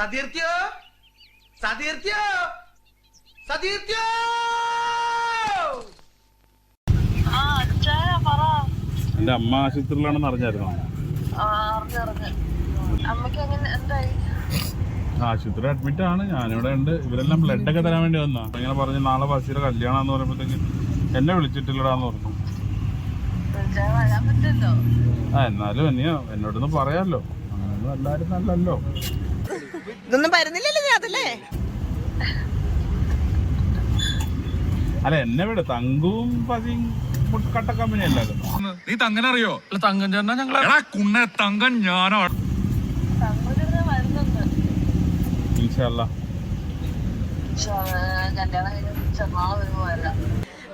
സതീർത്യോ സതീർത്യോ സതീർത്യോ എന്റെ അമ്മ ആശുപത്രിയിലാണെന്ന് അറിഞ്ഞായിരുന്നോ? ആശുപത്രി അഡ്മിറ്റ് ആണ്. ഞാനിവിടെ ഉണ്ട്. ഇവരെല്ലാം ബ്ലഡ് ഒക്കെ തരാൻ വേണ്ടി വന്നാ. ഇങ്ങനെ പറഞ്ഞു നാളെ ബസ്സിലെ കല്യാണം പറയുമ്പോഴത്തേക്ക് എന്നെ വിളിച്ചിട്ടില്ലടാന്ന് പറഞ്ഞു. എന്നാലും എന്നോടൊന്ന് പറയാലോ. അങ്ങനൊന്നും എല്ലാരും നല്ലല്ലോ. ഇതൊന്നും വരുന്നില്ലല്ലോ അതല്ലേ. അല്ല എന്നെ വിട്. തങ്കും പതിയും കട്ട കമ്പനി അല്ലാതെ. നീ തങ്കൻ അറിയോ? തങ്കൻ ചേർന്നാ ഞങ്ങളെ കുണ്ണെ തങ്കൻ ഞാനോ.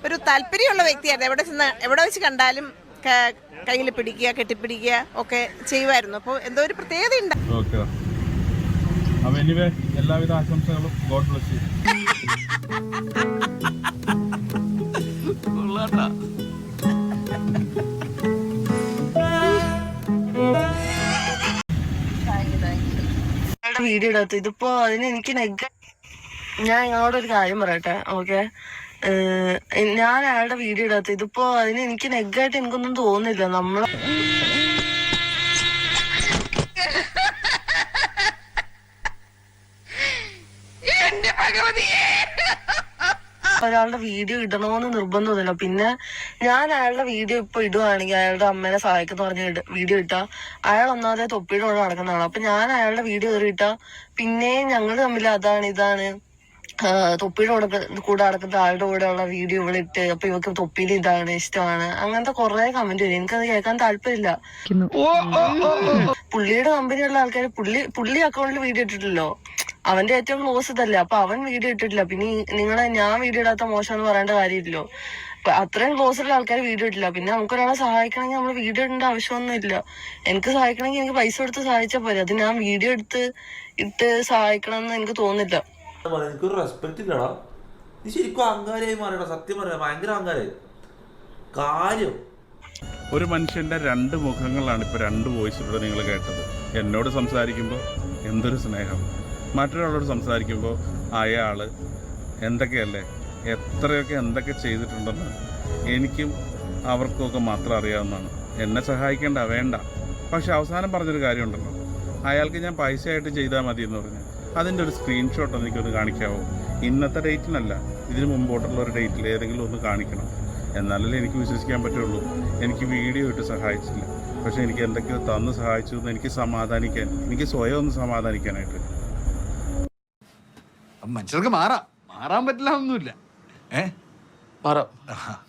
ഒരു താല്പര്യമുള്ള വ്യക്തിയായിരുന്നു. എവിടെ വെച്ച് കണ്ടാലും കയ്യിൽ പിടിക്കുക, കെട്ടിപ്പിടിക്കുക ഒക്കെ ചെയ്യുമായിരുന്നു. അപ്പോൾ എന്തോ ഒരു പ്രത്യേകത ഉണ്ട്. എല്ലാവിധ ആശംസകളും. God bless you. വീഡിയോ എടുത്തു. ഇതിപ്പോ അതിന് എനിക്ക് ഞാൻ ഞങ്ങളോടൊരു കാര്യം പറയട്ടെ. ഓക്കെ, ഞാൻ അയാളുടെ വീഡിയോ എടുത്തു. ഇതിപ്പോ അതിന് എനിക്ക് നെഗായിട്ട് എനിക്കൊന്നും തോന്നുന്നില്ല. നമ്മള് ഒരാളുടെ വീഡിയോ ഇടണമെന്ന് നിർബന്ധമൊന്നുമില്ല. പിന്നെ ഞാൻ അയാളുടെ വീഡിയോ ഇപ്പൊ ഇടുവാണെങ്കിൽ അയാളുടെ അമ്മേനെ സഹായിക്കുന്ന പറഞ്ഞ വീഡിയോ ഇട്ടാ അയാൾ ഒന്നാമതെ തൊപ്പിയുടെ കൂടെ നടക്കുന്നതാണ്. അപ്പൊ ഞാൻ അയാളുടെ വീഡിയോ കയറിയിട്ടാ പിന്നെ ഞങ്ങൾ തമ്മിൽ ഇതാണ് തൊപ്പിയുടെ കൂടെ നടക്കുന്ന ആളുടെ കൂടെ ഉള്ള വീഡിയോ ഇവിടെ ഇട്ട് അപ്പൊ ഇവക്ക് തൊപ്പിയിൽ ഇതാണ് ഇഷ്ടമാണ്, അങ്ങനത്തെ കുറെ കമന്റ് വരും. എനിക്കത് കേൾക്കാൻ താല്പര്യമില്ല. പുള്ളിയുടെ കമ്പനിയുള്ള ആൾക്കാർ പുള്ളി അക്കൗണ്ടിൽ വീഡിയോ ഇട്ടിട്ടില്ലല്ലോ. അവന്റെ ഏറ്റവും ക്ലോസ് ഇതല്ലേ. അപ്പൊ അവൻ വീഡിയോ ഇട്ടിട്ടില്ല. പിന്നെ ഞാൻ വീഡിയോ ഇടാത്ത മോശം എന്ന് പറയേണ്ട കാര്യമില്ലല്ലോ. അത്രയും ക്ലോസ് ഉള്ള ആൾക്കാർ വീഡിയോ ഇട്ടില്ല. പിന്നെ നമുക്കൊരാളെ സഹായിക്കണമെങ്കിൽ നമ്മൾ വീഡിയോ ഇടേണ്ട ആവശ്യമൊന്നും ഇല്ല. എനിക്ക് സഹായിക്കണമെങ്കിൽ എനിക്ക് പൈസ കൊടുത്ത് സഹായിച്ചാൽ പോരെ. അത് ഞാൻ വീഡിയോ ഇട്ട് സഹായിക്കണം എന്ന് എനിക്ക് തോന്നുന്നില്ല. എനിക്കൊരു റെസ്പെക്ട് ഇല്ലടാ. നീ ശരിക്കും അഹങ്കാരിയായി മാറിയടാ. സത്യം പറയാ, ഭയങ്കര അഹങ്കാരായി. കാര്യം ഒരു മനുഷ്യന്റെ രണ്ട് മുഖങ്ങളാണ് ഇപ്പൊ രണ്ട് വോയിസിലൂടെ നിങ്ങൾ കേട്ടത്. എന്നോട് സംസാരിക്കുമ്പോൾ എന്തൊരു സ്നേഹം, മറ്റൊരാളോട് സംസാരിക്കുമ്പോൾ അയാൾ എന്തൊക്കെയല്ലേ, എത്രയൊക്കെ എന്തൊക്കെ ചെയ്തിട്ടുണ്ടെന്ന് എനിക്കും അവർക്കൊക്കെ മാത്രം അറിയാവുന്നതാണ്. എന്നെ സഹായിക്കേണ്ട വേണ്ട. പക്ഷെ അവസാനം പറഞ്ഞൊരു കാര്യമുണ്ടല്ലോ, അയാൾക്ക് ഞാൻ പൈസയായിട്ട് ചെയ്താൽ മതി എന്ന് പറഞ്ഞു. അതിൻ്റെ ഒരു സ്ക്രീൻഷോട്ട് എനിക്കൊന്ന് കാണിക്കാമോ? ഇന്നത്തെ ഡേറ്റിനല്ല, ഇതിന് മുമ്പോട്ടുള്ള ഒരു ഡേറ്റിൽ ഏതെങ്കിലും ഒന്ന് കാണിക്കണം. എന്നാലല്ലേ എനിക്ക് വിശ്വസിക്കാൻ പറ്റുള്ളൂ. എനിക്ക് വീഡിയോ ഇട്ട് സഹായിച്ചില്ല, പക്ഷെ എനിക്ക് എന്തൊക്കെയോ തന്ന് സഹായിച്ചു എന്ന് എനിക്ക് സമാധാനിക്കാൻ, എനിക്ക് സ്വയം ഒന്ന് സമാധാനിക്കാനായിട്ട്. മനുഷ്യർക്ക് മാറാൻ പറ്റില്ല ഒന്നുമില്ല. മാറാം,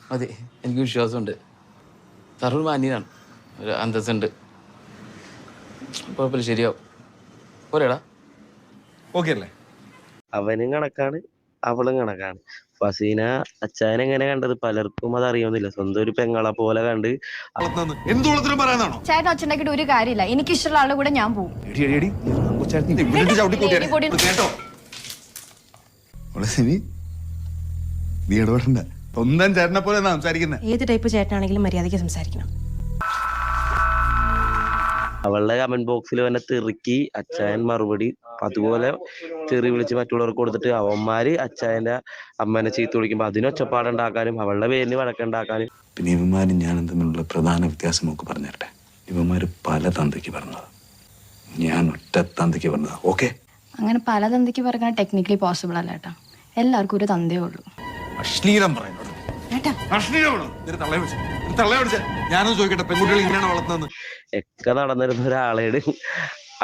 മതി. എനിക്ക് വിശ്വാസമുണ്ട്. തറൂർ മാന്യനാണ്, ഒരു അന്തസ്സുണ്ട്. കുഴപ്പമില്ല, ശരിയാവും. പോരേടാ. ഓക്കെ അല്ലേ? അവനും കണക്കാണ്, അവളും കണക്കാണ്. ഫസീന അച്ചായനെ എങ്ങനെ കണ്ടത് പലർക്കും അത് അറിയുന്നില്ല. സ്വന്തം ഒരു പെങ്ങളെ പോലെ കണ്ട് എന്തുള്ളതിനും പറയാനാണോ? ചേട്ടൻ ഒച്ചുണ്ടാക്കിയിട്ട് ഒരു കാര്യമില്ല. എനിക്ക് ഇഷ്ടമുള്ള ആളുടെ കൂടെ ഞാൻ പോകും. നീ ഇടപെടണ്ട. സ്വന്തം ചേട്ടനെ പോലെ സംസാരിക്കുന്നത്. ഏത് ടൈപ്പ് ചേട്ടനാണെങ്കിലും മര്യാദയ്ക്ക് സംസാരിക്കണം. അവളുടെ കമന്റ് ബോക്സിൽ തന്നെ തെറുക്കി അച്ചായൻ മറുപടി അതുപോലെ തെറി വിളിച്ച് മറ്റുള്ളവർക്ക് കൊടുത്തിട്ട് അവന്മാര് അച്ചായന്റെ അമ്മേനെ ചീത്ത വിളിക്കുമ്പോ അതിനൊച്ചപ്പാടുണ്ടാക്കാനും അവളുടെ പേരിന് വഴക്കുണ്ടാക്കാനും. പിന്നെ ഇവന്മാരും ഞാനും തമ്മിലുള്ള പ്രധാന വ്യത്യാസം നമുക്ക് പറഞ്ഞിട്ടെ. ഇവന്മാര് പല തന്തയ്ക്ക് പറഞ്ഞത്, ഞാൻ ഒറ്റ തന്തയ്ക്ക് പറഞ്ഞത്. ഓക്കെ, അങ്ങനെ പല തന്തയ്ക്ക് പറയാൻ ടെക്നിക്കലി പോസിബിൾ അല്ല ഏട്ടാ. എല്ലാവർക്കും ഒരു തന്തേ ഉള്ളൂ. അശ്ലീലം പറയുന്നത് ഞാനൊന്ന് ചോദിക്കട്ടെ, പെൺകുട്ടികൾ ഇങ്ങനെയാണ് വളർത്തുന്നത്? ഒക്കെ നടന്നിരുന്ന ഒരാളേട്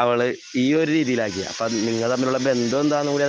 അവള് ഈ ഒരു രീതിയിലാക്കി. അപ്പൊ നിങ്ങൾ തമ്മിലുള്ള ബന്ധം എന്താന്ന് കൂടി